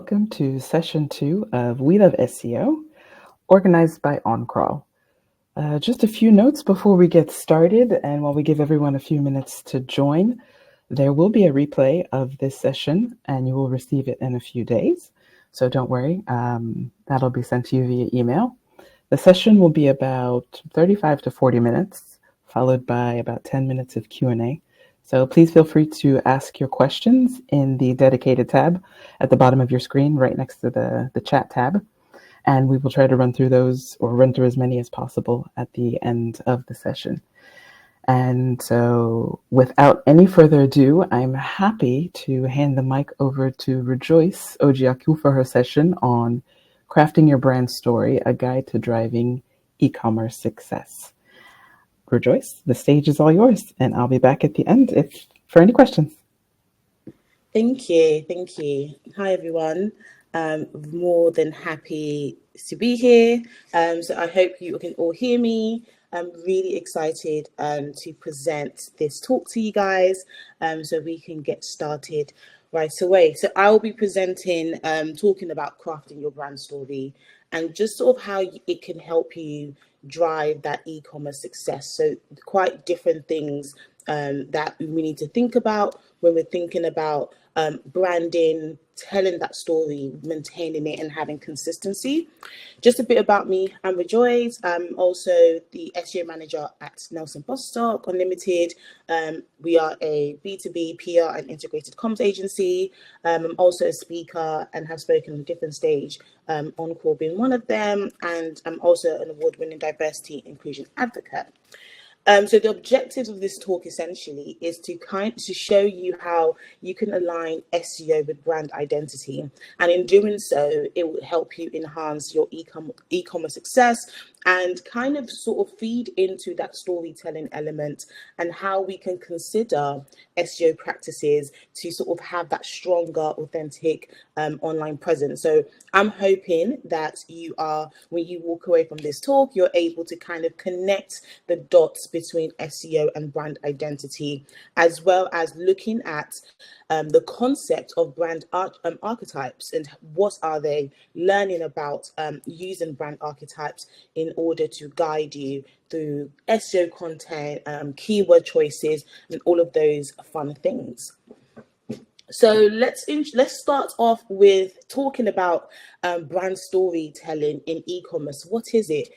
welcome to session 2 of We Love SEO, organized by Oncrawl. Just a few notes before we get started, and while we give everyone a few minutes to join, there will be a replay of this session, and you will receive it in a few days. So don't worry, that'll be sent to you via email. The session will be about 35 to 40 minutes, followed by about 10 minutes of Q&A. So please feel free to ask your questions in the dedicated tab at the bottom of your screen, right next to the chat tab. And we will try to run through those, or run through as many as possible at the end of the session. And so without any further ado, I'm happy to hand the mic over to Rejoice Ojiaku for her session on Crafting Your Brand Story, a guide to driving e-commerce success. Rejoice, the stage is all yours, and I'll be back at the end for any questions. Thank you. Hi, everyone. More than happy to be here. So I hope you can all hear me. I'm really excited to present this talk to you guys so we can get started right away. So I will be presenting, talking about crafting your brand story and just sort of how it can help you drive that e-commerce success. So quite different things that we need to think about when we're thinking about branding, telling that story, maintaining it, and having consistency. Just a bit about me. I'm Rejoice. I'm also the SEO manager at Nelson Bostock Unlimited. We are a B2B PR and integrated comms agency. I'm also a speaker and have spoken on a different stage, Oncrawl being one of them, and I'm also an award-winning diversity inclusion advocate. So the objectives of this talk essentially is to show you how you can align SEO with brand identity, and in doing so, it will help you enhance your e-commerce success and kind of sort of feed into that storytelling element and how we can consider SEO practices to sort of have that stronger, authentic online presence. So I'm hoping that when you walk away from this talk, you're able to kind of connect the dots between SEO and brand identity, as well as looking at the concept of brand archetypes and what are they, learning about using brand archetypes in order to guide you through SEO content, keyword choices, and all of those fun things. So let's start off with talking about brand storytelling in e-commerce. What is it?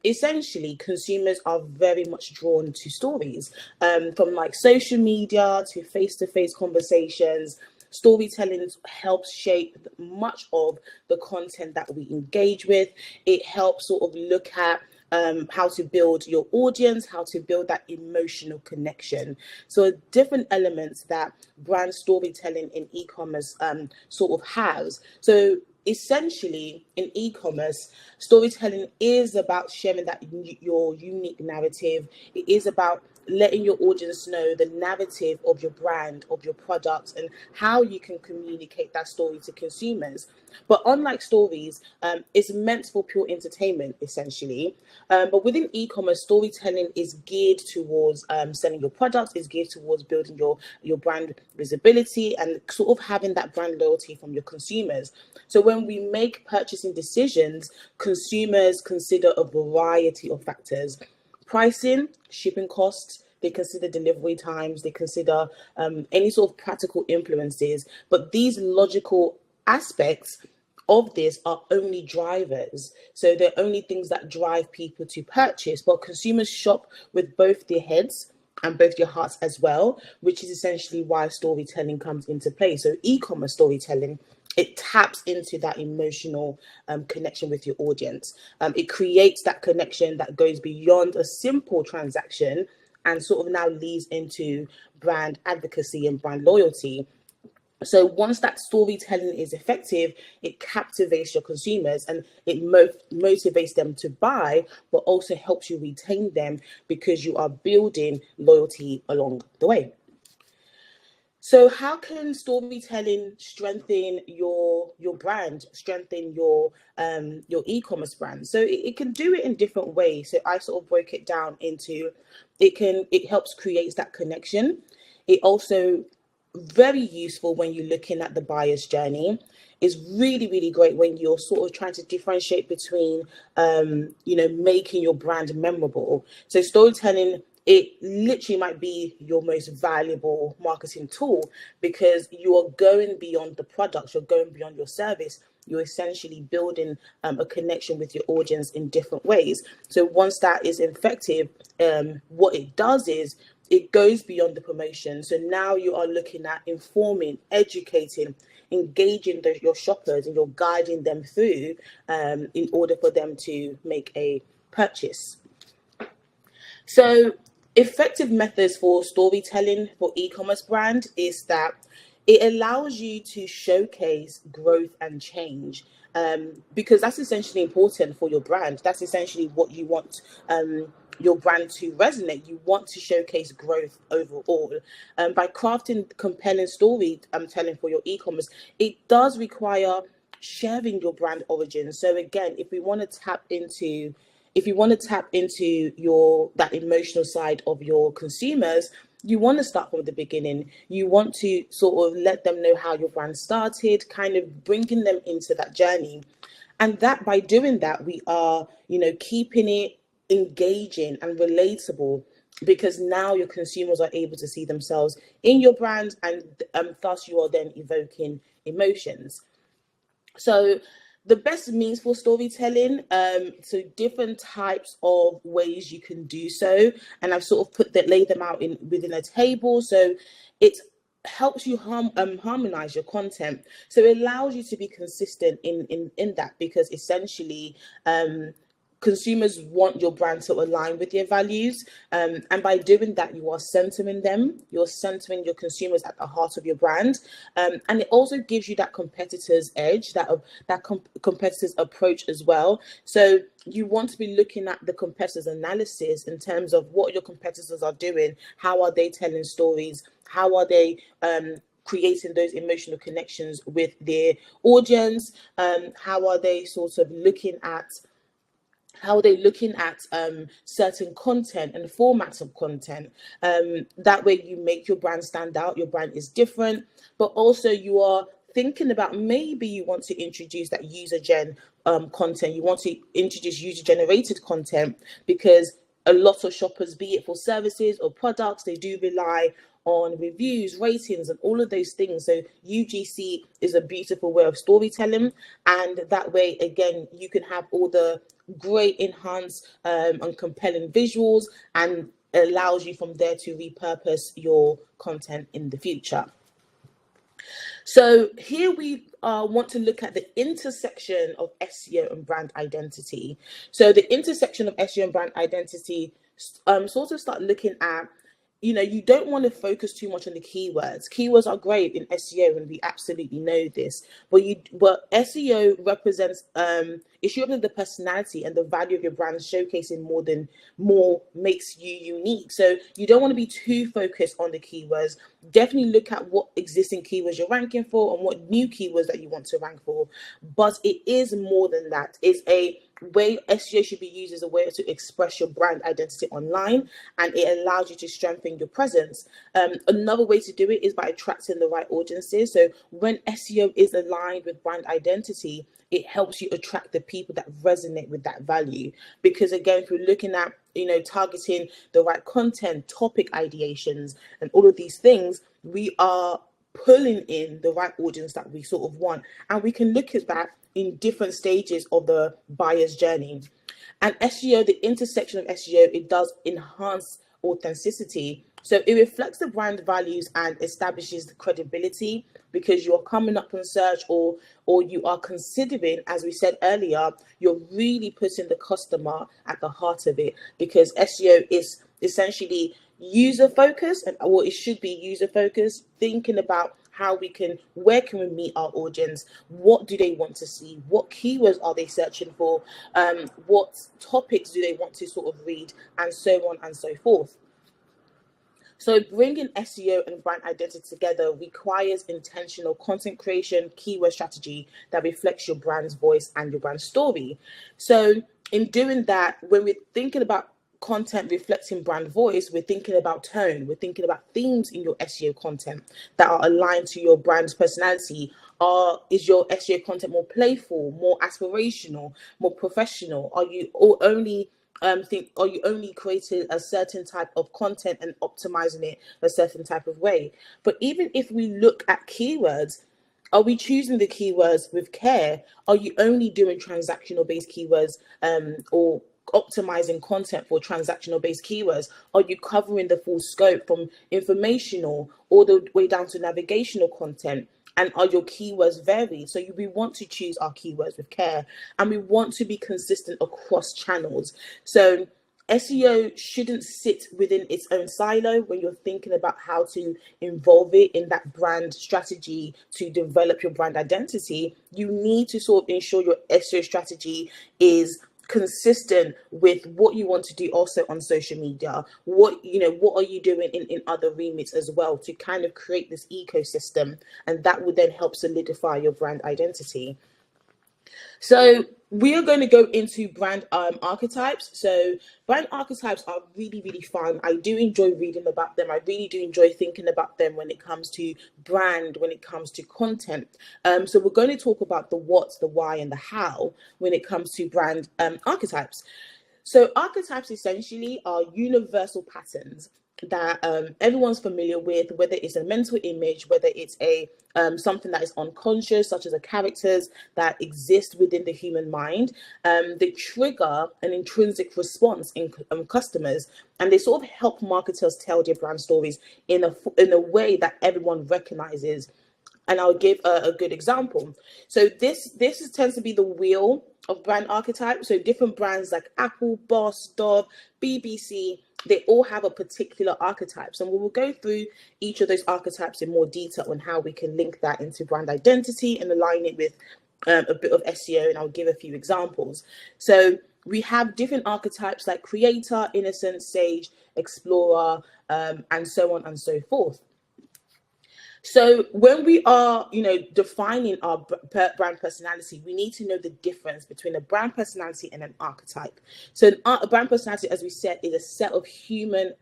Essentially, consumers are very much drawn to stories, from like social media to face-to-face conversations. Storytelling helps shape much of the content that we engage with. It helps sort of look at how to build your audience, how to build that emotional connection. So different elements that brand storytelling in e-commerce sort of has. So essentially in e-commerce, storytelling is about sharing that your unique narrative. It is about letting your audience know the narrative of your brand, of your products, and how you can communicate that story to consumers. But unlike stories, it's meant for pure entertainment, essentially. But within e-commerce, storytelling is geared towards selling your products, is geared towards building your brand visibility and sort of having that brand loyalty from your consumers. So when we make purchasing decisions, consumers consider a variety of factors: pricing, shipping costs. They consider delivery times. They consider any sort of practical influences. But these logical aspects of this are only drivers. So they're only things that drive people to purchase. But consumers shop with both their heads and both your hearts as well, which is essentially why storytelling comes into play. So e-commerce storytelling, it taps into that emotional connection with your audience. It creates that connection that goes beyond a simple transaction and sort of now leads into brand advocacy and brand loyalty. So once that storytelling is effective, it captivates your consumers and it motivates them to buy, but also helps you retain them because you are building loyalty along the way. So how can storytelling strengthen your brand, strengthen your e-commerce brand? So it can do it in different ways. So I sort of broke it down into, it helps create that connection. It also very useful when you're looking at the buyer's journey. It's really, really great when you're sort of trying to differentiate between, making your brand memorable. So storytelling, it literally might be your most valuable marketing tool, because you are going beyond the product, you're going beyond your service. You're essentially building a connection with your audience in different ways. So once that is effective, what it does is it goes beyond the promotion. So now you are looking at informing, educating, engaging your shoppers, and you're guiding them through in order for them to make a purchase. So effective methods for storytelling for e-commerce brand is that it allows you to showcase growth and change, because that's essentially important for your brand. That's essentially what you want your brand to resonate. You want to showcase growth overall. By crafting compelling story telling for your e-commerce, it does require sharing your brand origins. So again, if you want to tap into your that emotional side of your consumers, you want to start from the beginning. You want to sort of let them know how your brand started, kind of bringing them into that journey. And that by doing that, we are, keeping it engaging and relatable, because now your consumers are able to see themselves in your brand, and thus you are then evoking emotions. So the best means for storytelling, so different types of ways you can do so, and I've sort of laid them out within a table. So it helps you harmonize your content, so it allows you to be consistent in that, because essentially consumers want your brand to align with their values, and by doing that, you are centering them. You're centering your consumers at the heart of your brand, and it also gives you that competitor's edge, competitor's approach as well. So you want to be looking at the competitors' analysis in terms of what your competitors are doing, how are they telling stories, how are they creating those emotional connections with their audience, how are they sort of looking at certain content and formats of content. That way you make your brand stand out. Your brand is different, but also you are thinking about, maybe you want to introduce that user gen content. You want to introduce user generated content, because a lot of shoppers, be it for services or products, they do rely on reviews, ratings, and all of those things. So UGC is a beautiful way of storytelling, and that way, again, you can have all the great enhanced and compelling visuals, and allows you from there to repurpose your content in the future. So here we want to look at the intersection of SEO and brand identity. So the intersection of SEO and brand identity, sort of start looking at, you don't want to focus too much on the keywords. Keywords are great in SEO, and we absolutely know this. But SEO represents it should represent the personality and the value of your brand, showcasing more makes you unique. So you don't want to be too focused on the keywords. Definitely look at what existing keywords you're ranking for and what new keywords that you want to rank for. But it is more than that. It's a way SEO should be used as a way to express your brand identity online, and it allows you to strengthen your presence. Another way to do it is by attracting the right audiences. So when SEO is aligned with brand identity, it helps you attract the people that resonate with that value. Because again, if you're looking at, targeting the right content, topic ideations, and all of these things, we are pulling in the right audience that we sort of want. And we can look at that in different stages of the buyer's journey. And SEO, the intersection of SEO, it does enhance authenticity. So it reflects the brand values and establishes the credibility, because you're coming up on search, or you are considering, as we said earlier, you're really putting the customer at the heart of it, because SEO is essentially user focused, and it should be user focused, thinking about where can we meet our audience, what do they want to see, what keywords are they searching for, what topics do they want to sort of read, and so on and so forth. So bringing SEO and brand identity together requires intentional content creation, keyword strategy that reflects your brand's voice and your brand story. So in doing that, when we're thinking about content reflecting brand voice, we're thinking about tone, we're thinking about themes in your SEO content that are aligned to your brand's personality. Is your SEO content more playful, more aspirational, more professional? Are you only creating a certain type of content and optimizing it a certain type of way? But even if we look at keywords, are we choosing the keywords with care? Are you only doing transactional based keywords, or optimizing content for transactional based keywords? Are you covering the full scope from informational all the way down to navigational content? And are your keywords varied? So we want to choose our keywords with care, and we want to be consistent across channels. So SEO shouldn't sit within its own silo when you're thinking about how to involve it in that brand strategy to develop your brand identity. You need to sort of ensure your SEO strategy is consistent with what you want to do also on social media. What are you doing in other remits as well to kind of create this ecosystem, and that would then help solidify your brand identity. So we are going to go into brand archetypes. So brand archetypes are really, really fun. I do enjoy reading about them. I really do enjoy thinking about them when it comes to brand, when it comes to content. So we're going to talk about the what, the why, and the how when it comes to brand archetypes. So archetypes essentially are universal patterns that everyone's familiar with, whether it's a mental image, whether it's a something that is unconscious, such as a characters that exist within the human mind. They trigger an intrinsic response in customers, and they sort of help marketers tell their brand stories in a way that everyone recognizes. And I'll give a good example. So this tends to be the wheel of brand archetype. So different brands like Apple, Boss, Dove, BBC, they all have a particular archetype. So we will go through each of those archetypes in more detail on how we can link that into brand identity and align it with a bit of SEO. And I'll give a few examples. So we have different archetypes like creator, innocent, sage, explorer, and so on and so forth. So when we are, defining our brand personality, we need to know the difference between a brand personality and an archetype. So a brand personality, as we said, is a set of human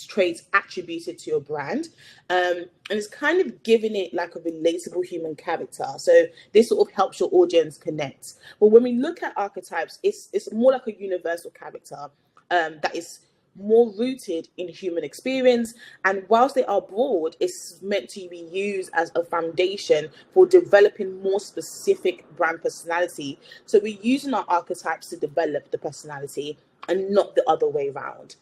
traits attributed to your brand, and it's kind of giving it like a relatable human character. So this sort of helps your audience connect. But when we look at archetypes, it's more like a universal character that is more rooted in human experience, and whilst they are broad, it's meant to be used as a foundation for developing more specific brand personality. So we're using our archetypes to develop the personality and not the other way around.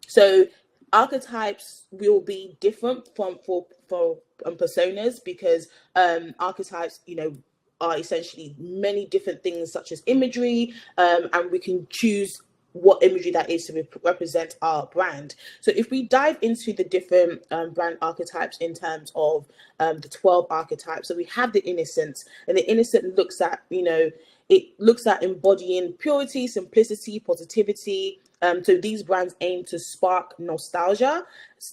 So archetypes will be different for personas, because archetypes are essentially many different things such as imagery, and we can choose what imagery that is to represent our brand. So if we dive into the different brand archetypes in terms of the 12 archetypes, so we have the innocent, and the innocent looks at embodying purity, simplicity, positivity. So these brands aim to spark nostalgia.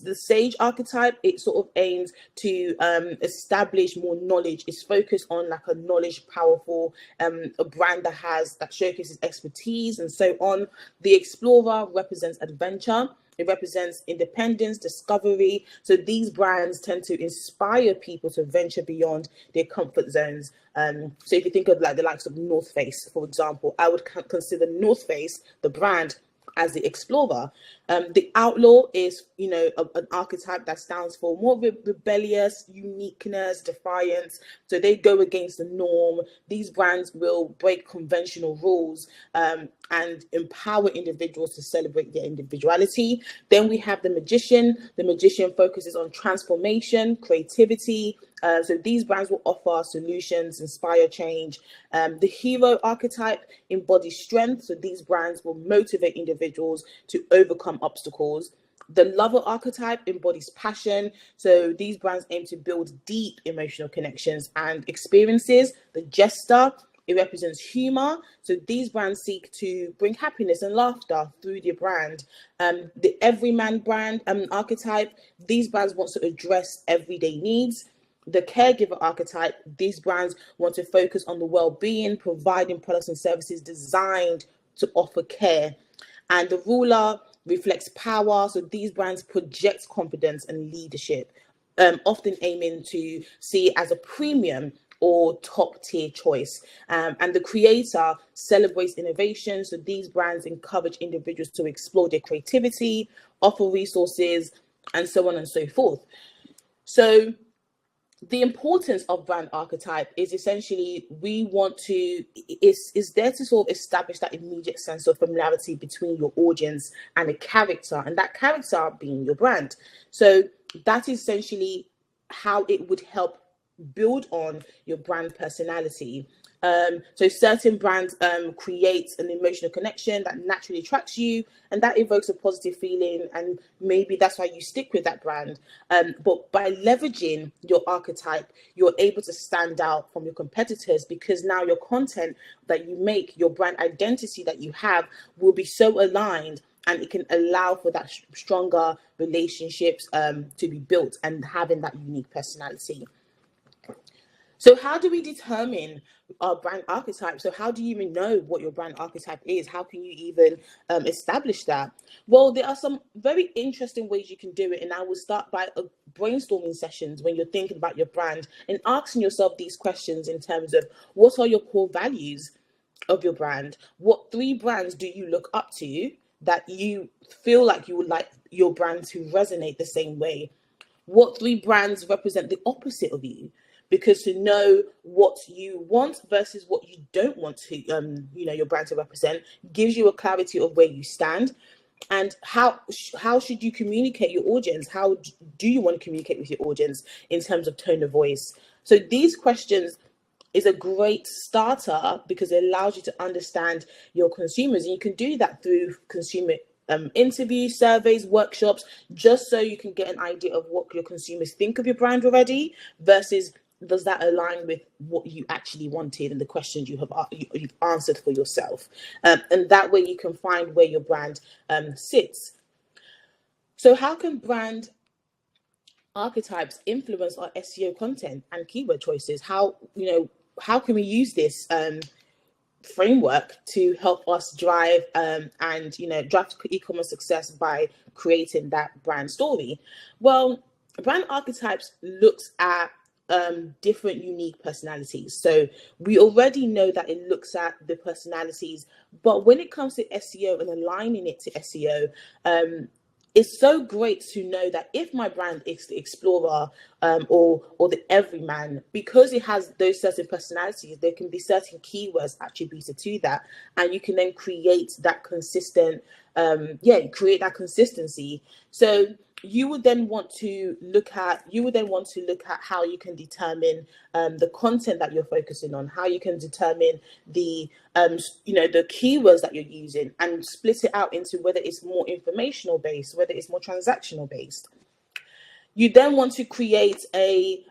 The sage archetype, it sort of aims to establish more knowledge. It's focused on like a knowledge powerful, a brand that showcases expertise and so on. The explorer represents adventure. It represents independence, discovery. So these brands tend to inspire people to venture beyond their comfort zones. So if you think of like the likes of North Face, for example, I would consider North Face, the brand, as the explorer. The outlaw is, an archetype that stands for more rebellious, uniqueness, defiance. So they go against the norm. These brands will break conventional rules and empower individuals to celebrate their individuality. Then we have the magician. The magician focuses on transformation, creativity. So these brands will offer solutions, inspire change. The hero archetype embodies strength. So these brands will motivate individuals to overcome obstacles. The lover archetype embodies passion. So these brands aim to build deep emotional connections and experiences. The jester, it represents humor. So these brands seek to bring happiness and laughter through their brand. The everyman brand archetype, these brands want to address everyday needs. The caregiver archetype, these brands want to focus on the well-being, providing products and services designed to offer care. And the ruler reflects power. So these brands project confidence and leadership, often aiming to see it as a premium or top tier choice. And the creator celebrates innovation. So these brands encourage individuals to explore their creativity, offer resources, and so on and so forth. So the importance of brand archetype is essentially we want to is there to sort of establish that immediate sense of familiarity between your audience and a character, and that character being your brand. So that is essentially how it would help build on your brand personality. So certain brands create an emotional connection that naturally attracts you, and that evokes a positive feeling, and maybe that's why you stick with that brand. But by leveraging your archetype, you're able to stand out from your competitors, because now your content that you make, your brand identity that you have, will be so aligned, and it can allow for that stronger relationships to be built and having that unique personality. So how do we determine our brand archetype? So how do you even know what your brand archetype is? How can you even establish that? Well, there are some very interesting ways you can do it. And I will start by brainstorming sessions when you're thinking about your brand and asking yourself these questions in terms of what are your core values of your brand? What 3 brands do you look up to that you feel like you would like your brand to resonate the same way? What 3 brands represent the opposite of you? Because to know what you want versus what you don't want to, your brand to represent, gives you a clarity of where you stand. And how should you communicate your audience? How do you want to communicate with your audience in terms of tone of voice? So these questions is a great starter because it allows you to understand your consumers, and you can do that through consumer interviews, surveys, workshops, just so you can get an idea of what your consumers think of your brand already versus does that align with what you actually wanted and the questions you've answered for yourself, and that way you can find where your brand sits. So how can brand archetypes influence our SEO content and keyword choices? How can we use this framework to help us drive drive e-commerce success by creating that brand story? Well, brand archetypes looks at different unique personalities. So we already know that it looks at the personalities, but when it comes to SEO and aligning it to SEO, it's so great to know that if my brand is the explorer or the everyman, because it has those certain personalities, there can be certain keywords attributed to that, and you can then create that consistency. So you would then want to look at how you can determine the content that you're focusing on, how you can determine the the keywords that you're using, and split it out into whether it's more informational based, whether it's more transactional based. You then want to create a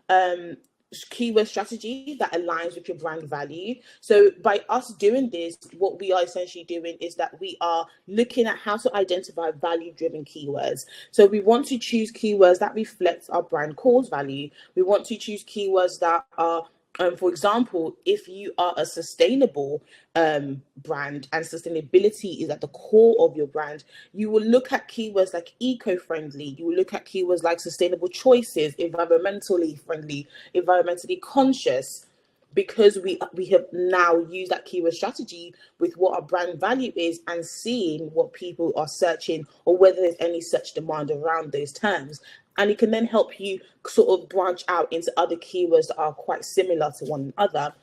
keyword strategy that aligns with your brand value. So by us doing this, what we are essentially doing is that we are looking at how to identify value-driven keywords. So we want to choose keywords that reflect our brand cause value. We want to choose keywords that are for example, if you are a sustainable brand and sustainability is at the core of your brand, you will look at keywords like eco-friendly. You will look at keywords like sustainable choices, environmentally friendly, environmentally conscious, because we have now used that keyword strategy with what our brand value is and seeing what people are searching or whether there's any such demand around those terms. And it can then help you sort of branch out into other keywords that are quite similar to one another.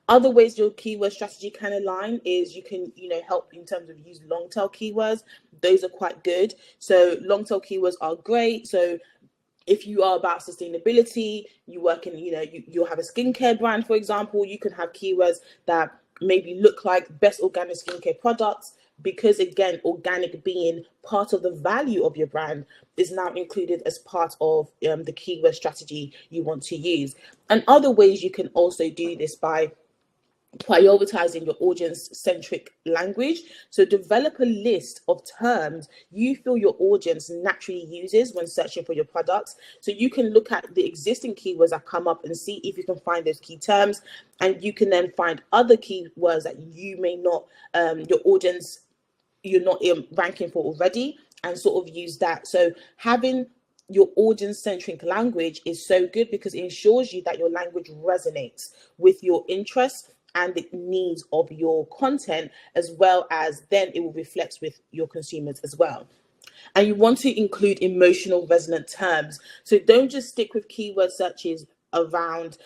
Other ways your keyword strategy can align is you can, help in terms of use long tail keywords. Those are quite good. So long tail keywords are great. So if you are about sustainability, you work in, you'll have a skincare brand, for example, you can have keywords that maybe look like best organic skincare products, because again, organic being part of the value of your brand is now included as part of the keyword strategy you want to use. And other ways you can also do this by prioritizing your audience-centric language. So develop a list of terms you feel your audience naturally uses when searching for your products. So you can look at the existing keywords that come up and see if you can find those key terms, and you can then find other keywords that you may not, your audience you're not ranking for already, and sort of use that. So having your audience-centric language is so good because it ensures you that your language resonates with your interests and the needs of your content, as well as then it will reflect with your consumers as well. And you want to include emotional resonant terms. So don't just stick with keyword searches around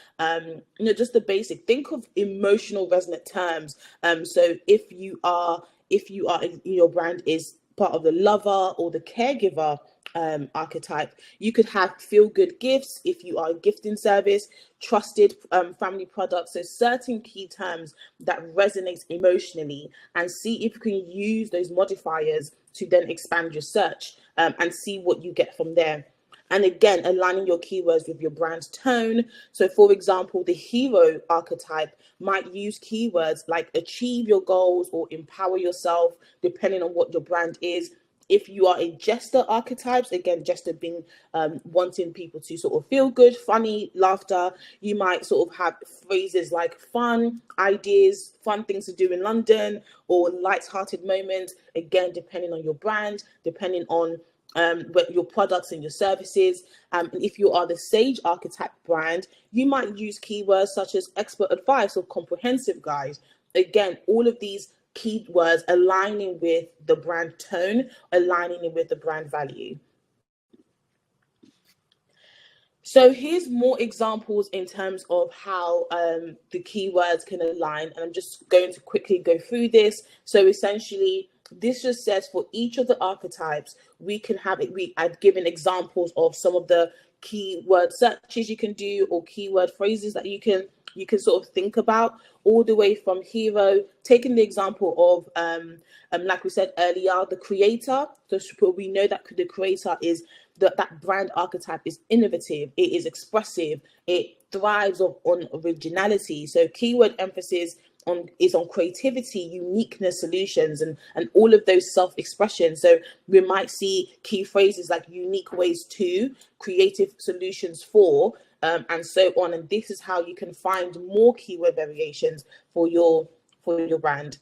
just the basic. Think of emotional resonant terms. So if your brand is part of the lover or the caregiver archetype, you could have feel good gifts if you are a gifting service, trusted family products. So certain key terms that resonate emotionally, and see if you can use those modifiers to then expand your search and see what you get from there. And again, aligning your keywords with your brand tone. So for example, the hero archetype might use keywords like achieve your goals or empower yourself, depending on what your brand is. If you are a jester archetypes, again, jester being wanting people to sort of feel good, funny, laughter, you might sort of have phrases like fun, ideas, fun things to do in London, or light-hearted moments, again, depending on your brand, depending on your products and your services. And if you are the sage archetype brand, you might use keywords such as expert advice or comprehensive guide. Again, all of these keywords aligning with the brand tone, aligning with the brand value. So here's more examples in terms of how the keywords can align. And I'm just going to quickly go through this. So essentially, this just says for each of the archetypes, we can have it. I've given examples of some of the keyword searches you can do, or keyword phrases that you can sort of think about, all the way from hero, taking the example of like we said earlier, the creator. So we know that the creator is that brand archetype is innovative, it is expressive, it thrives on originality. So keyword emphasis is on creativity, uniqueness, solutions, and all of those self-expression. So we might see key phrases like unique ways to, creative solutions for, and so on. And this is how you can find more keyword variations for your brand.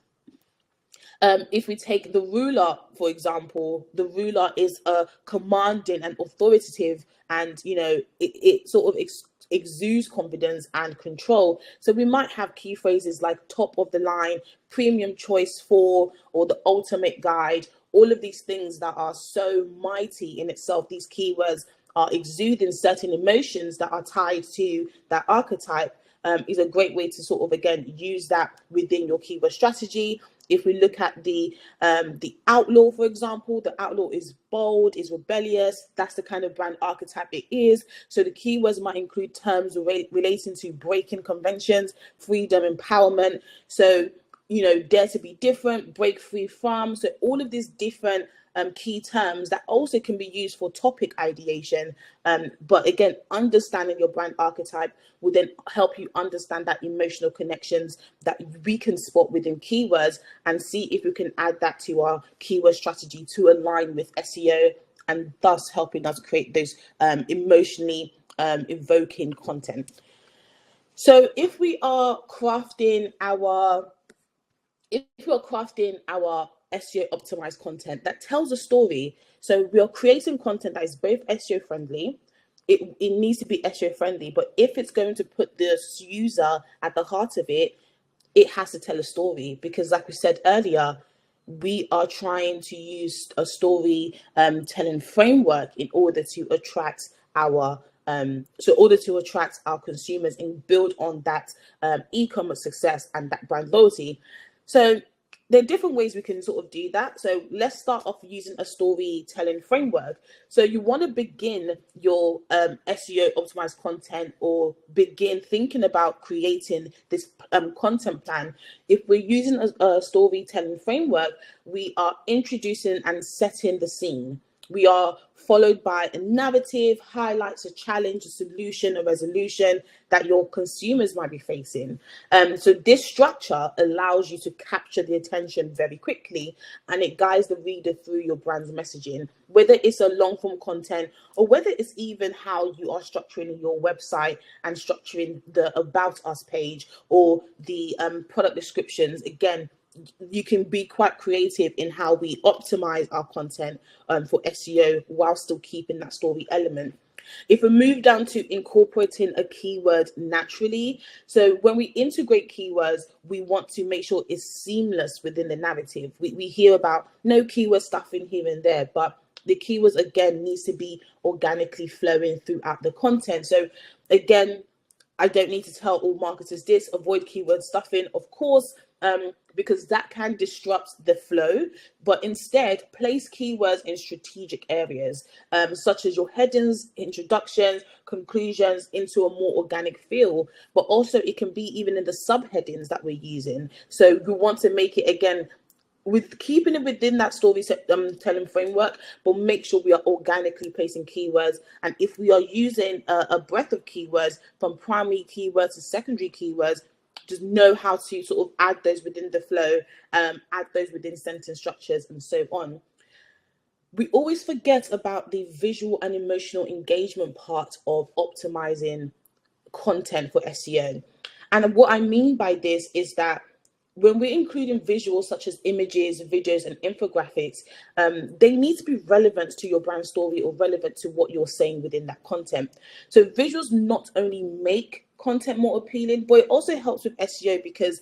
If we take the ruler, for example, the ruler is a commanding and authoritative, and it sort of exudes confidence and control. So we might have key phrases like top of the line, premium choice for, or the ultimate guide. All of these things that are so mighty in itself, these keywords are exuding certain emotions that are tied to that archetype. Is a great way to sort of, again, use that within your keyword strategy. If we look at the outlaw, for example, the outlaw is bold, is rebellious. That's the kind of brand archetype it is. So the keywords might include terms relating to breaking conventions, freedom, empowerment. So, dare to be different, break free from. So all of these different key terms that also can be used for topic ideation. But again, understanding your brand archetype will then help you understand that emotional connections that we can spot within keywords, and see if we can add that to our keyword strategy to align with SEO, and thus helping us create those emotionally evoking content. So if we are crafting our SEO optimized content that tells a story, so we are creating content that is both SEO friendly, it needs to be SEO friendly, but if it's going to put the user at the heart of it, it has to tell a story, because like we said earlier, we are trying to use a story telling framework in order to attract our consumers and build on that e-commerce success and that brand loyalty. So there are different ways we can sort of do that. So let's start off using a storytelling framework. So you want to begin your SEO optimized content, or begin thinking about creating this content plan. If we're using a storytelling framework, we are introducing and setting the scene. We are followed by a narrative, highlights a challenge, a solution, a resolution that your consumers might be facing. So this structure allows you to capture the attention very quickly, and it guides the reader through your brand's messaging, whether it's a long form content, or whether it's even how you are structuring your website and structuring the About Us page, or the product descriptions. Again, you can be quite creative in how we optimize our content for SEO while still keeping that story element. If we move down to incorporating a keyword naturally, so when we integrate keywords, we want to make sure it's seamless within the narrative. We hear about no keyword stuffing here and there, but the keywords again needs to be organically flowing throughout the content. So again, I don't need to tell all marketers this, avoid keyword stuffing, of course, because that can disrupt the flow, but instead place keywords in strategic areas, such as your headings, introductions, conclusions, into a more organic feel, but also it can be even in the subheadings that we're using. So we want to make it, again, with keeping it within that storytelling framework, but make sure we are organically placing keywords. And if we are using a breadth of keywords, from primary keywords to secondary keywords, just know how to sort of add those within the flow, add those within sentence structures, and so on. We always forget about the visual and emotional engagement part of optimizing content for SEO. And what I mean by this is that when we're including visuals such as images, videos, and infographics, they need to be relevant to your brand story or relevant to what you're saying within that content. So visuals not only make content more appealing, but it also helps with SEO, because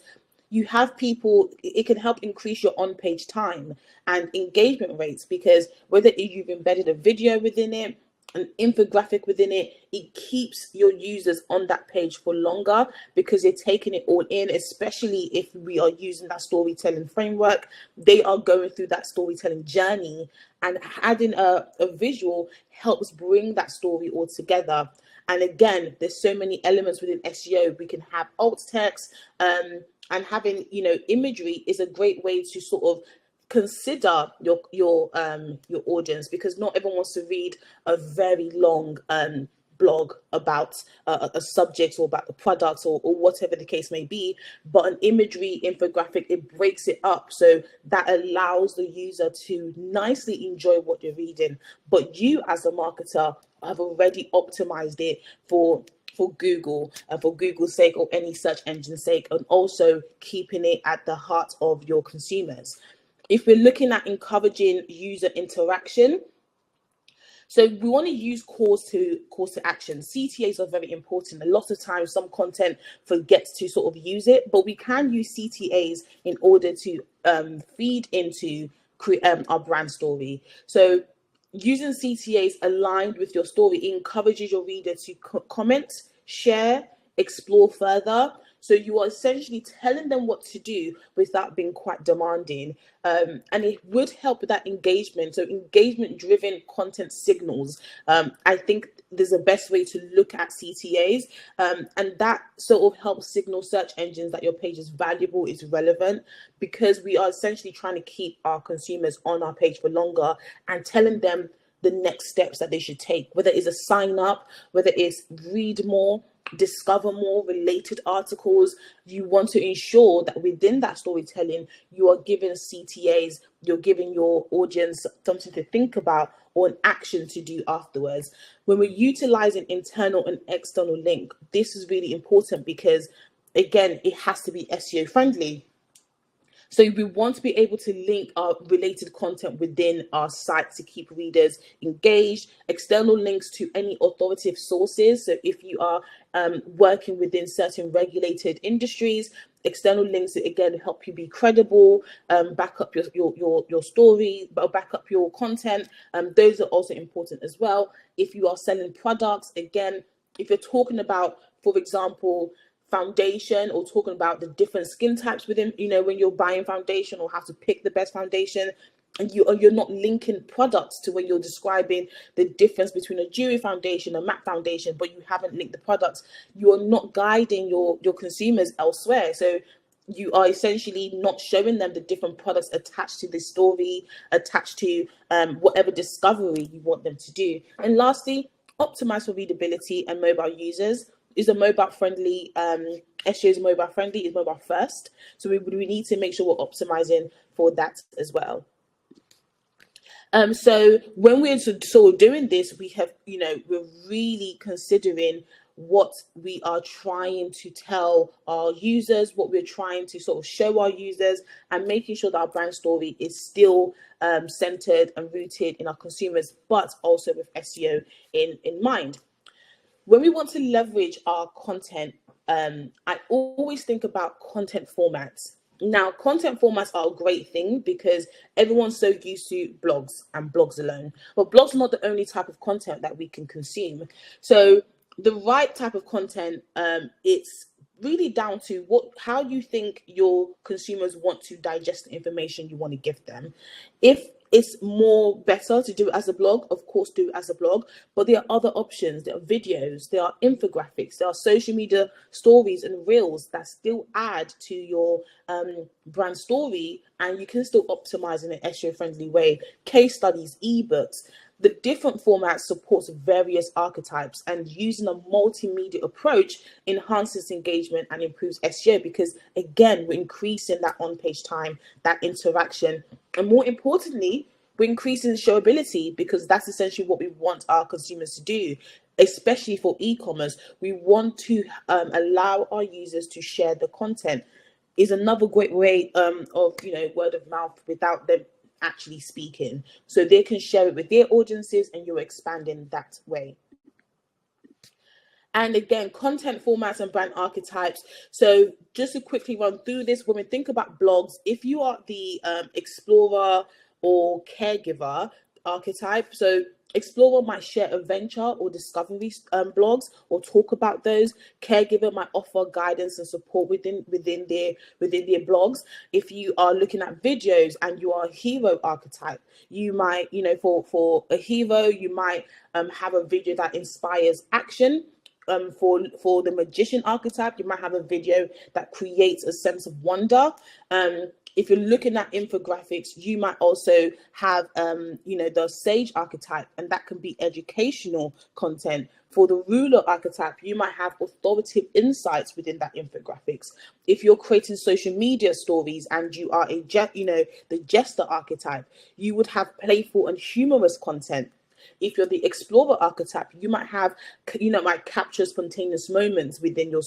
you have people, it can help increase your on-page time and engagement rates, because whether you've embedded a video within it, an infographic within it, it keeps your users on that page for longer because they're taking it all in, especially if we are using that storytelling framework. They are going through that storytelling journey, and adding a visual helps bring that story all together. And again, there's so many elements within SEO. We can have alt text, and having, imagery is a great way to sort of consider your audience, because not everyone wants to read a very long blog about a subject or about the product or whatever the case may be, but an imagery infographic, it breaks it up, so that allows the user to nicely enjoy what you're reading. But you as a marketer have already optimized it for Google, for Google's sake or any search engine's sake, and also keeping it at the heart of your consumers. If we're looking at encouraging user interaction, so we want to use calls to action. CTAs are very important. A lot of times some content forgets to sort of use it, but we can use CTAs in order to feed into our brand story. So using CTAs aligned with your story encourages your reader to comment, share, explore further. So you are essentially telling them what to do without being quite demanding. And it would help with that engagement. So engagement-driven content signals. I think there's the best way to look at CTAs. And that sort of helps signal search engines that your page is valuable, is relevant, because we are essentially trying to keep our consumers on our page for longer and telling them the next steps that they should take, whether it's a sign up, whether it's read more, discover more related articles. You want to ensure that within that storytelling, you are giving CTAs, you're giving your audience something to think about or an action to do afterwards. When we're utilizing internal and external link, this is really important because, again, it has to be SEO friendly. So we want to be able to link our related content within our site to keep readers engaged. External links to any authoritative sources. So if you are working within certain regulated industries, external links that again help you be credible, back up your story, back up your content. Those are also important as well. If you are selling products, again, if you're talking about, for example, foundation, or talking about the different skin types within, when you're buying foundation, or how to pick the best foundation, and you're not linking products to when you're describing the difference between a dewy foundation, a matte foundation, but you haven't linked the products, you're not guiding your consumers elsewhere. So you are essentially not showing them the different products attached to this story, attached to whatever discovery you want them to do. And lastly, optimize for readability and mobile users. Is a mobile friendly, SEO is mobile friendly, is mobile first. So we need to make sure we're optimizing for that as well. So when we're sort of doing this, we have, we're really considering what we are trying to tell our users, what we're trying to sort of show our users, and making sure that our brand story is still centered and rooted in our consumers, but also with SEO in mind. When we want to leverage our content, I always think about content formats. Now, content formats are a great thing because everyone's so used to blogs and blogs alone. But blogs are not the only type of content that we can consume. So the right type of content, it's really down to how you think your consumers want to digest the information you want to give them. If it's more better to do it as a blog, of course, do it as a blog. But there are other options. There are videos, there are infographics, there are social media stories and reels that still add to your brand story, and you can still optimize in an SEO-friendly way. Case studies, ebooks. The different formats supports various archetypes, and using a multimedia approach enhances engagement and improves SEO because, again, we're increasing that on-page time, that interaction, and more importantly, we're increasing showability because that's essentially what we want our consumers to do, especially for e-commerce. We want to allow our users to share the content. Is another great way of word of mouth without them actually speaking, so they can share it with their audiences, and you're expanding that way. And again, content formats and brand archetypes. So just to quickly run through this, when we think about blogs, if you are the explorer or caregiver archetype, so explorer might share adventure or discovery blogs or talk about those. Caregiver might offer guidance and support within their blogs. If you are looking at videos and you are a hero archetype, you might, for a hero, you might have a video that inspires action. For the magician archetype, you might have a video that creates a sense of wonder. If you're looking at infographics, you might also have, the sage archetype, and that can be educational content. For the ruler archetype, you might have authoritative insights within that infographics. If you're creating social media stories and you are the jester archetype, you would have playful and humorous content. If you're the explorer archetype, you might have, might capture spontaneous moments within your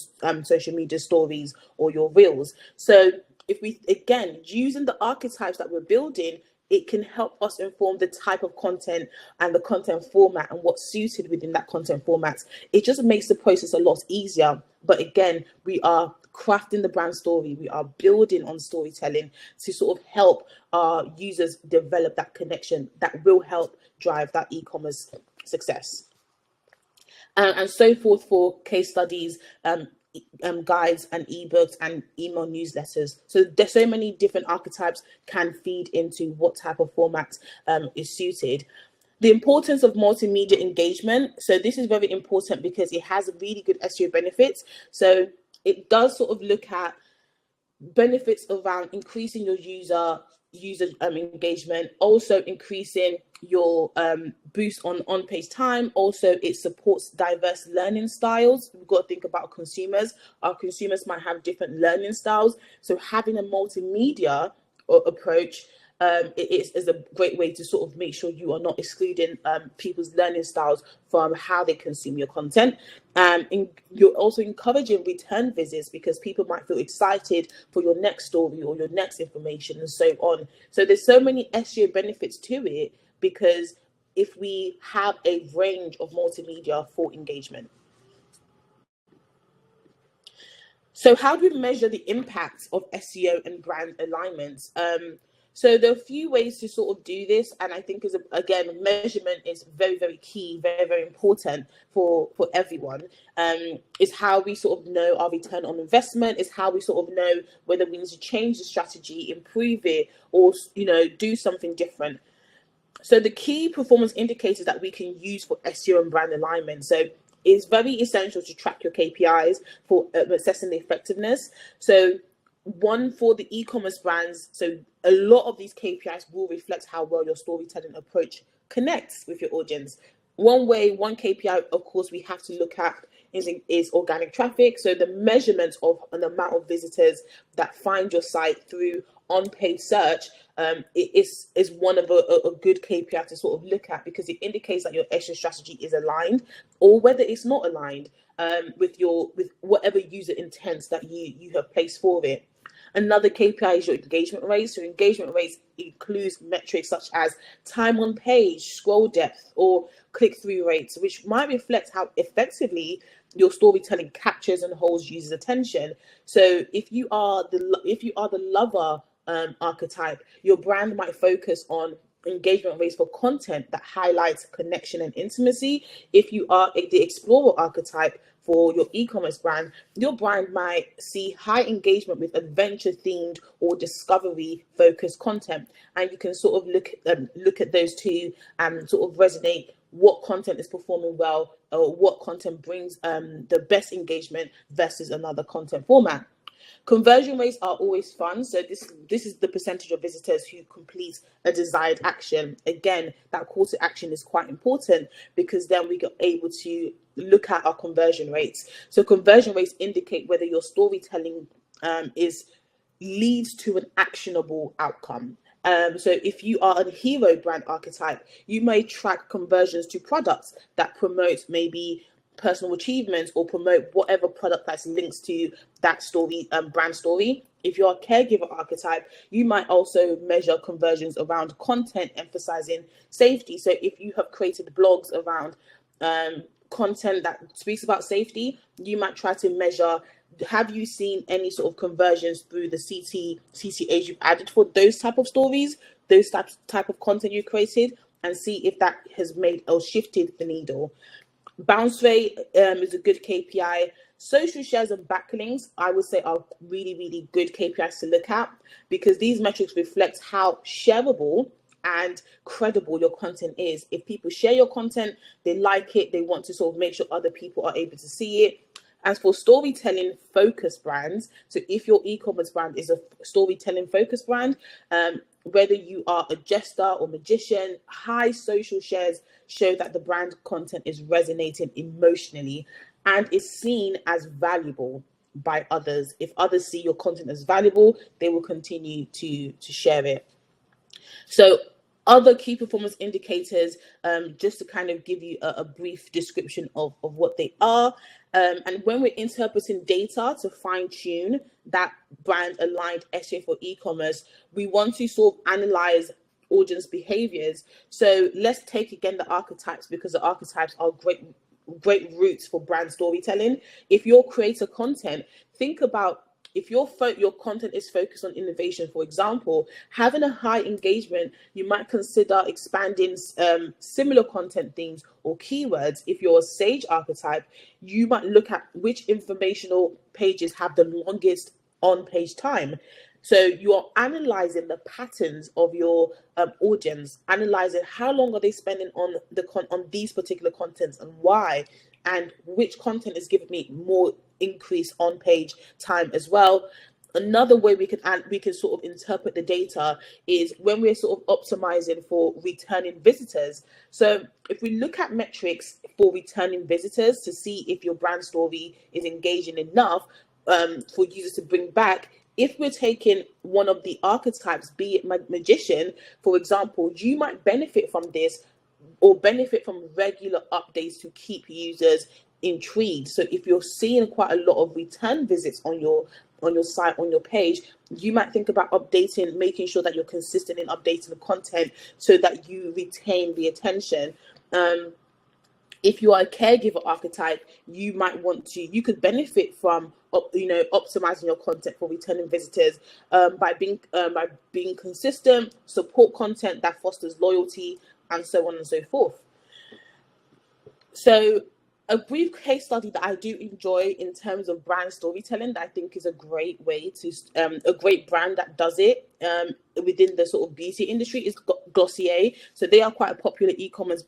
social media stories or your reels. So if we, again, using the archetypes that we're building, it can help us inform the type of content and the content format and what's suited within that content format. It just makes the process a lot easier. But again, we are crafting the brand story. We are building on storytelling to sort of help our users develop that connection that will help drive that e-commerce success. And so forth for case studies, guides and ebooks and email newsletters. So there's so many different archetypes can feed into what type of format is suited. The importance of multimedia engagement. So this is very important because it has really good SEO benefits. So it does sort of look at benefits around increasing your user engagement, also increasing your boost on page time. Also, it supports diverse learning styles. We've got to think about consumers. Our consumers might have different learning styles, so having a multimedia approach it is a great way to sort of make sure you are not excluding people's learning styles from how they consume your content. And you're also encouraging return visits because people might feel excited for your next story or your next information and so on. So there's so many SEO benefits to it because if we have a range of multimedia for engagement. So how do we measure the impact of SEO and brand alignment? So there are a few ways to sort of do this, and I think again, measurement is very, very key, very, very important for everyone. Is how we sort of know our return on investment, is how we sort of know whether we need to change the strategy, improve it, or do something different. So the key performance indicators that we can use for SEO and brand alignment. So it's very essential to track your KPIs for assessing the effectiveness. So one for the e-commerce brands, so a lot of these KPIs will reflect how well your storytelling approach connects with your audience. One KPI, of course, we have to look at is organic traffic. So the measurement of the amount of visitors that find your site through on-page search, it is one of a good KPI to sort of look at, because it indicates that your SEO strategy is aligned, or whether it's not aligned with whatever user intents that you have placed for it. Another KPI is your engagement rate. So engagement rates includes metrics such as time on page, scroll depth, or click-through rates, which might reflect how effectively your storytelling captures and holds users' attention. So if you are the lover archetype, your brand might focus on engagement rates for content that highlights connection and intimacy. If you are the explorer archetype for your e-commerce brand, your brand might see high engagement with adventure themed or discovery focused content, and you can sort of look at those two and sort of resonate what content is performing well, or what content brings the best engagement versus another content format. Conversion rates are always fun. So this is the percentage of visitors who complete a desired action. Again, that call to action is quite important, because then we get able to look at our conversion rates. So conversion rates indicate whether your storytelling leads to an actionable outcome. So if you are a hero brand archetype, you may track conversions to products that promote maybe personal achievements, or promote whatever product that's linked to that story, brand story. If you're a caregiver archetype, you might also measure conversions around content emphasizing safety. So if you have created blogs around content that speaks about safety, you might try to measure, have you seen any sort of conversions through the CTAs you've added for those type of stories, those type of content you created, and see if that has made or shifted the needle. Bounce rate is a good KPI. Social shares and backlinks, I would say, are really, really good KPIs to look at, because these metrics reflect how shareable and credible your content is. If people share your content, they like it, they want to sort of make sure other people are able to see it. As for storytelling focused brands, so if your e-commerce brand is a storytelling focused brand, whether you are a jester or magician, high social shares show that the brand content is resonating emotionally and is seen as valuable by others. If others see your content as valuable, they will continue to share it. So other key performance indicators, just to kind of give you a brief description of what they are. And when we're interpreting data to fine tune that brand aligned SEO for e-commerce, we want to sort of analyze audience behaviors. So let's take again the archetypes, because the archetypes are great routes for brand storytelling. If your creator content, think about, if your content is focused on innovation, for example, having a high engagement, you might consider expanding similar content themes or keywords. If you're a sage archetype, you might look at which informational pages have the longest on-page time. So you are analyzing the patterns of your audience, analyzing how long are they spending on these particular contents and why, and which content is giving me more increase on page time as well. Another way we can sort of interpret the data is when we're sort of optimizing for returning visitors. So if we look at metrics for returning visitors to see if your brand story is engaging enough for users to bring back, if we're taking one of the archetypes, be it magician, for example, you might benefit from this, or benefit from regular updates to keep users intrigued. So if you're seeing quite a lot of return visits on your site, on your page, you might think about updating, making sure that you're consistent in updating the content so that you retain the attention. If you are a caregiver archetype, you could benefit from optimizing your content for returning visitors by being consistent, support content that fosters loyalty, and so on and so forth. So a brief case study that I do enjoy in terms of brand storytelling that I think is a great way to a great brand that does it within the sort of beauty industry is Glossier. So they are quite a popular e-commerce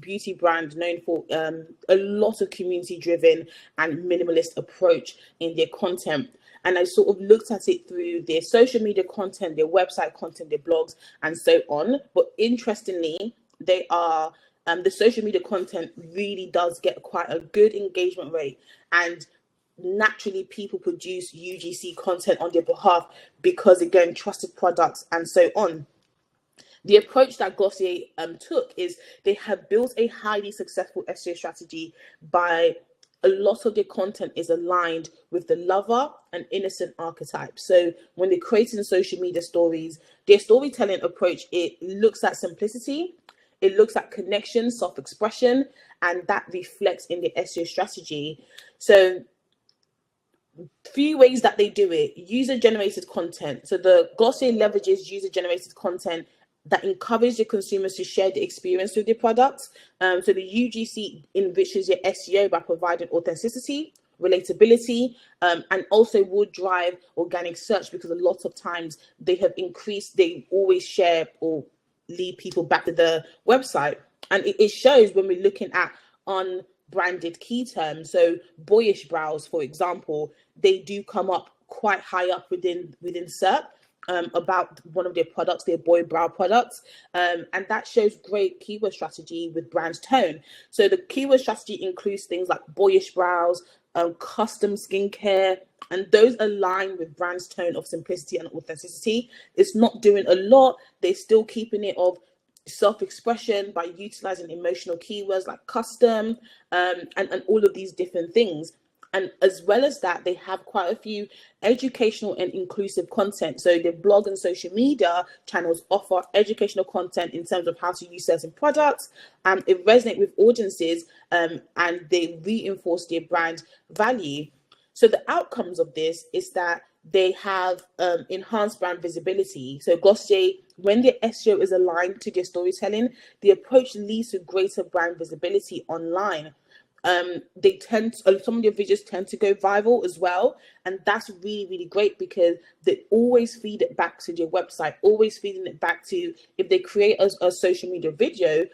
beauty brand known for a lot of community driven and minimalist approach in their content. And I sort of looked at it through their social media content, their website content, their blogs, and so on. But interestingly, they are the social media content really does get quite a good engagement rate. And naturally people produce UGC content on their behalf because, again, trusted products and so on. The approach that Glossier took is they have built a highly successful SEO strategy by a lot of their content is aligned with the lover and innocent archetype. So when they're creating social media stories, their storytelling approach, it looks at simplicity, it looks at connection, self-expression, and that reflects in the SEO strategy. So few ways that they do it: user-generated content. So the Glossier leverages user-generated content that encourages your consumers to share the experience with their products. So the UGC enriches your SEO by providing authenticity, relatability, and also would drive organic search, because a lot of times they always share or lead people back to the website. And it shows when we're looking at unbranded key terms. So boyish brows, for example, they do come up quite high up within SERP. About one of their products, their boy brow products, and that shows great keyword strategy with brand tone. So the keyword strategy includes things like boyish brows, custom skincare, and those align with brand's tone of simplicity and authenticity. It's not doing a lot, they're still keeping it of self-expression by utilizing emotional keywords like custom, and all of these different things. And as well as that, they have quite a few educational and inclusive content. So their blog and social media channels offer educational content in terms of how to use certain products. It resonates with audiences, and they reinforce their brand value. So the outcomes of this is that they have enhanced brand visibility. So Glossier, when their SEO is aligned to their storytelling, the approach leads to greater brand visibility online. Some of their videos tend to go viral as well, and that's really, really great, because they always feed it back to their website, always feeding it back to, if they create a social media video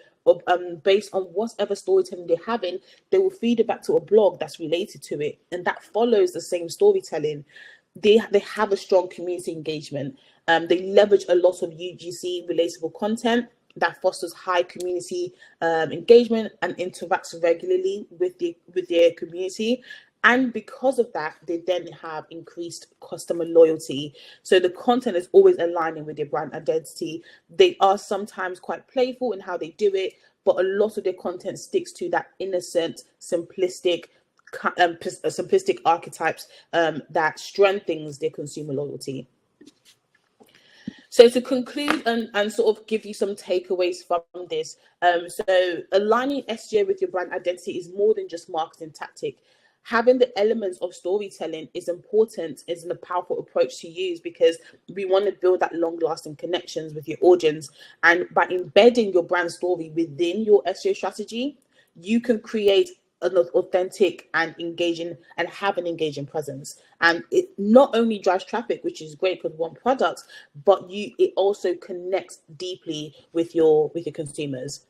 based on whatever storytelling they're having, they will feed it back to a blog that's related to it, and that follows the same storytelling. They have a strong community engagement. They leverage a lot of UGC relatable content that fosters high community engagement and interacts regularly with their community. And because of that, they then have increased customer loyalty. So the content is always aligning with their brand identity. They are sometimes quite playful in how they do it, but a lot of their content sticks to that innocent, simplistic archetypes that strengthens their consumer loyalty. So to conclude and sort of give you some takeaways from this, so aligning SEO with your brand identity is more than just marketing tactic. Having the elements of storytelling is important, is a powerful approach to use, because we want to build that long-lasting connections with your audience. And by embedding your brand story within your SEO strategy, you can create an authentic and engaging and have an engaging presence. And it not only drives traffic, which is great because one product, but it also connects deeply with your consumers.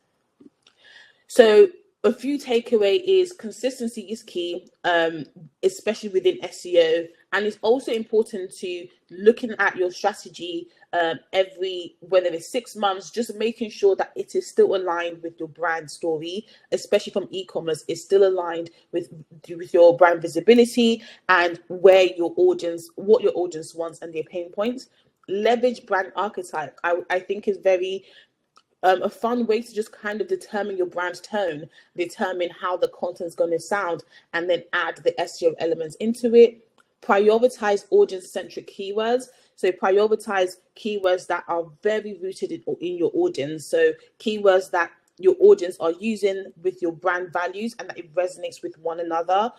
So a few takeaway is consistency is key, especially within SEO, and it's also important to looking at your strategy whether it's 6 months, just making sure that it is still aligned with your brand story, especially from e-commerce, is still aligned with your brand visibility and what your audience wants and their pain points. Leverage brand archetype. I think is very a fun way to just kind of determine your brand tone, determine how the content is going to sound, and then add the SEO elements into it. Prioritize audience-centric keywords. So prioritize keywords that are very rooted in your audience. So keywords that your audience are using with your brand values and that it resonates with one another.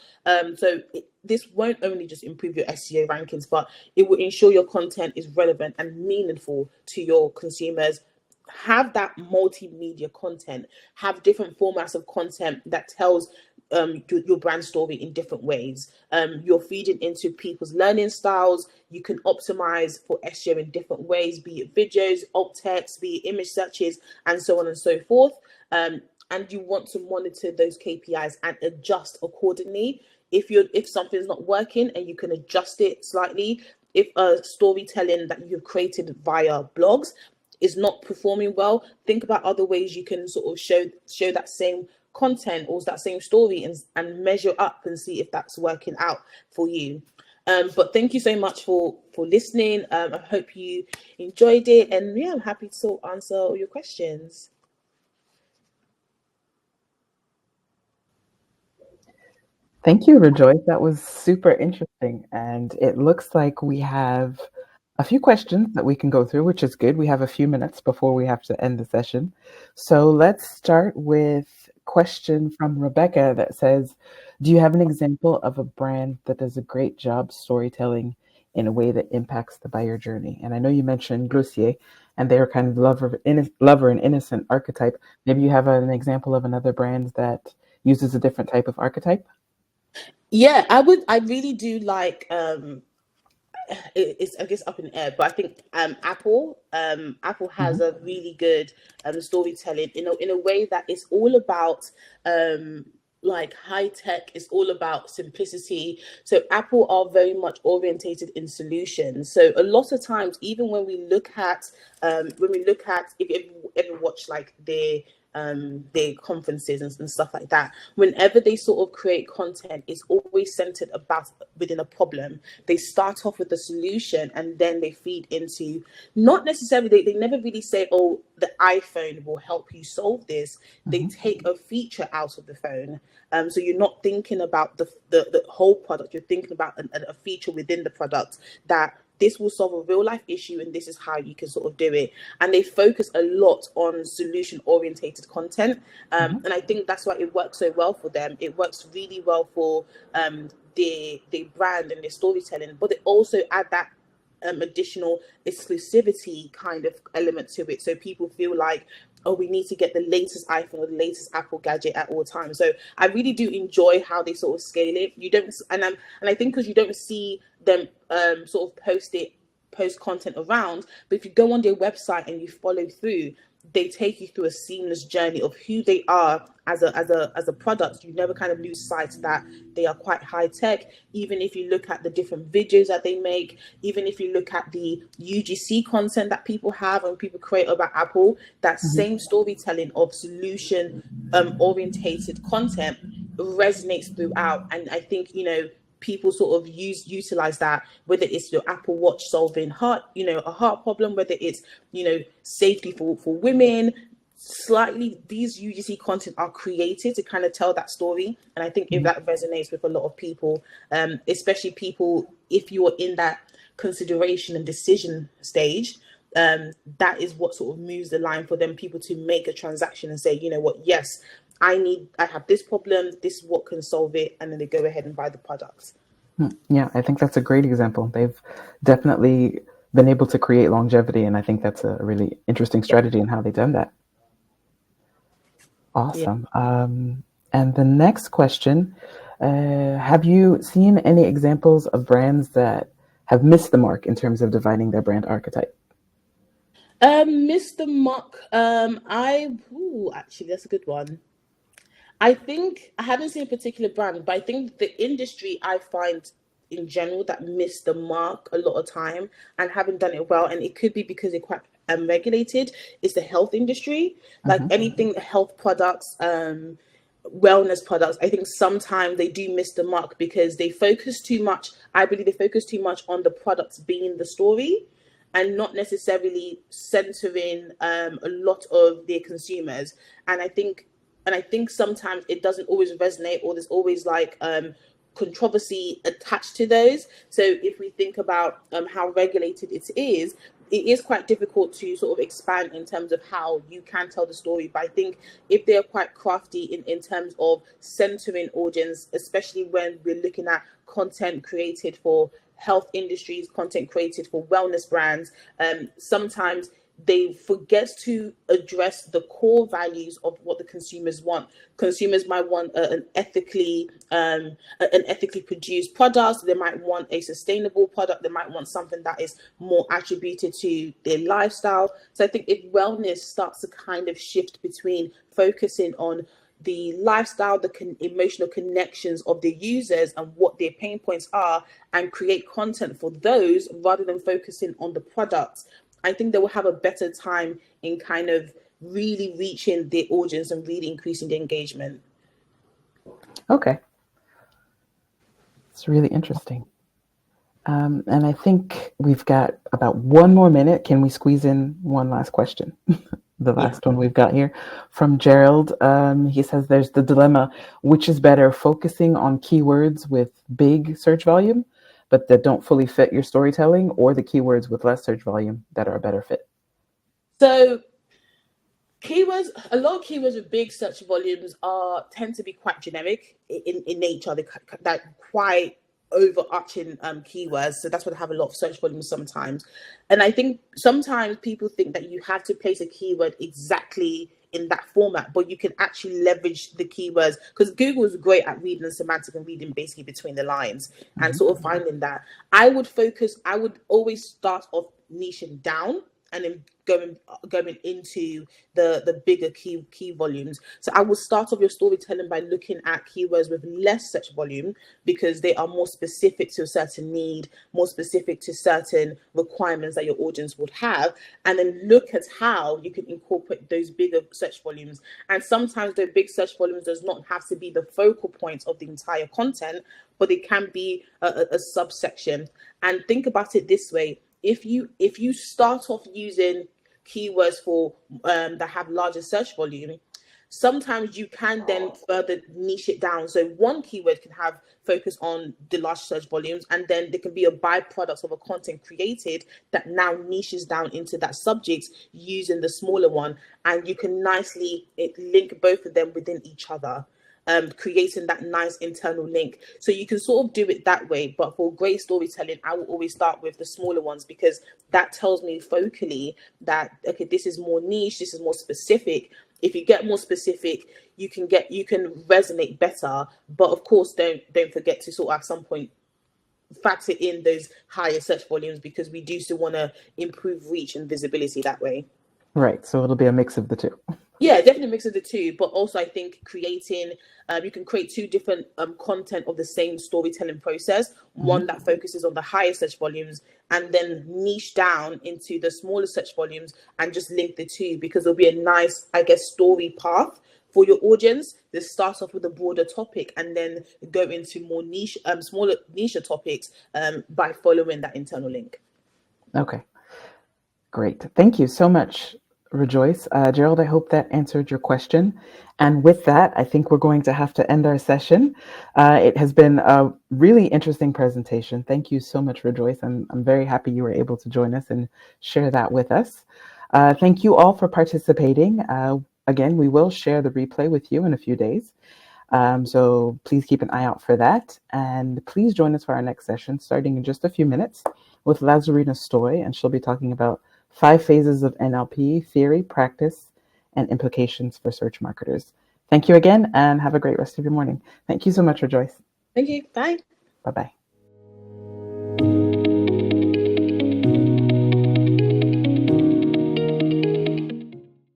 This won't only just improve your SEO rankings, but it will ensure your content is relevant and meaningful to your consumers. Have that multimedia content, have different formats of content that tells your brand story in different ways. You're feeding into people's learning styles. You can optimize for SEO in different ways, be it videos, alt text, be it image searches, and so on and so forth. And you want to monitor those KPIs and adjust accordingly. If something's not working, and you can adjust it slightly. If a storytelling that you've created via blogs is not performing well, think about other ways you can sort of show that same content or that same story, and measure up and see if that's working out for you. But thank you so much for listening. I hope you enjoyed it, and yeah, I'm happy to answer all your questions. Thank you, Rejoice. That was super interesting. And it looks like we have a few questions that we can go through, which is good. We have a few minutes before we have to end the session. So let's start with a question from Rebecca that says, do you have an example of a brand that does a great job storytelling in a way that impacts the buyer journey? And I know you mentioned Glossier, and they're kind of lover and innocent archetype. Maybe you have an example of another brand that uses a different type of archetype? Yeah, I really do like it's I guess up in the air, but I think Apple has Mhm. a really good storytelling in a way that it's all about like high tech. It's all about simplicity. So Apple are very much orientated in solutions. So a lot of times, even when we look at if you ever watch like their conferences and stuff like that, whenever they sort of create content, it's always centered about within a problem. They start off with the solution and then they feed into, not necessarily, they never really say, oh, the iPhone will help you solve this. They Mhm. take a feature out of the phone. So you're not thinking about the whole product, you're thinking about a feature within the product that this will solve a real life issue and this is how you can sort of do it. And they focus a lot on solution orientated content. Mhm. And I think that's why it works so well for them. It works really well for their brand and their storytelling, but they also add that additional exclusivity kind of element to it. So people feel like, oh, we need to get the latest iPhone or the latest Apple gadget at all times. So I really do enjoy how they sort of scale it. You don't, and I think because you don't see them sort of post content around, but if you go on their website and you follow through, they take you through a seamless journey of who they are as a product. You never kind of lose sight that they are quite high tech. Even if you look at the different videos that they make, even if you look at the UGC content that people have and people create about Apple, that Mhm. same storytelling of solution orientated content resonates throughout. And I think, people sort of utilize that, whether it's your Apple Watch solving a heart problem, whether it's safety for women. Slightly, these UGC content are created to kind of tell that story, and I think if Mhm. that resonates with a lot of people, especially people, if you're in that consideration and decision stage, that is what sort of moves the line for them, people to make a transaction and say, you know what, yes, I have this problem, this is what can solve it, and then they go ahead and buy the product. Yeah, I think that's a great example. They've definitely been able to create longevity, and I think that's a really interesting Yeah, strategy in how they've done that. yeah. Awesome. And the next question, have you seen any examples of brands that have missed the mark in terms of defining their brand archetype? Mr. Muck, actually, that's a good one. I think I haven't seen a particular brand, but I think the industry I find in general that miss the mark a lot of time and haven't done it well, and it could be because they're quite regulated, is the health industry. Like Hmm. anything health products, wellness products, I think sometimes they do miss the mark because they focus too much. I believe they focus too much on the products being the story and not necessarily centering a lot of their consumers. And I think sometimes it doesn't always resonate, or there's always like controversy attached to those. So if we think about how regulated it is quite difficult to sort of expand in terms of how you can tell the story. But I think if they're quite crafty in terms of centering audience, especially when we're looking at content created for health industries, content created for wellness brands, sometimes they forget to address the core values of what the consumers want. Consumers might want an ethically produced product. They might want a sustainable product. They might want something that is more attributed to their lifestyle. So I think if wellness starts to kind of shift between focusing on the lifestyle, the emotional connections of the users and what their pain points are, and create content for those rather than focusing on the products, I think they will have a better time in kind of really reaching the audience and really increasing the engagement. Okay. It's really interesting. And I think we've got about 1 more minute. Can we squeeze in one last question? The Yeah. last one we've got here from Gerald. He says there's the dilemma, which is better, focusing on keywords with big search volume, but that don't fully fit your storytelling, or the keywords with less search volume that are a better fit? So keywords, a lot of keywords with big search volumes tend to be quite generic in nature. They're quite overarching keywords, so that's why they have a lot of search volumes sometimes. And I think sometimes people think that you have to place a keyword exactly in that format, but you can actually leverage the keywords, because Google is great at reading the semantic and reading basically between the lines and sort of finding that. I would always start off niching down and then going into the bigger key volumes. So I will start off your storytelling by looking at keywords with less search volume, because they are more specific to a certain need, more specific to certain requirements that your audience would have, and then look at how you can incorporate those bigger search volumes. And sometimes the big search volumes does not have to be the focal point of the entire content, but it can be a subsection. And think about it this way: if you start off using keywords for that have larger search volume, sometimes you can then further niche it down. So one keyword can have focus on the large search volumes, and then there can be a byproduct of a content created that now niches down into that subject using the smaller one, and you can nicely link both of them within each other. Creating that nice internal link. So you can sort of do it that way. But for great storytelling, I will always start with the smaller ones, because that tells me focally that, okay, this is more niche, this is more specific. If you get more specific, you can resonate better. But of course, don't forget to sort of at some point factor in those higher search volumes, because we do still want to improve reach and visibility that way. Right. So it'll be a mix of the two. Yeah, definitely a mix of the two. But also, I think creating, you can create two different content of the same storytelling process. One that focuses on the higher search volumes, and then niche down into the smaller search volumes, and just link the two, because it'll be a nice, I guess, story path for your audience. They start off with a broader topic and then go into more niche, smaller niche topics by following that internal link. Okay. Great. Thank you so much, Rejoice. Gerald, I hope that answered your question. And with that, I think we're going to have to end our session. It has been a really interesting presentation. Thank you so much, Rejoice. I'm very happy you were able to join us and share that with us. Thank you all for participating. Again, we will share the replay with you in a few days. So please keep an eye out for that. And please join us for our next session, starting in just a few minutes, with Lazarina Stoy, and she'll be talking about 5 phases of NLP theory, practice, and implications for search marketers. Thank you again, and have a great rest of your morning. Thank you so much, Rejoice. Thank you. Bye. Bye-bye.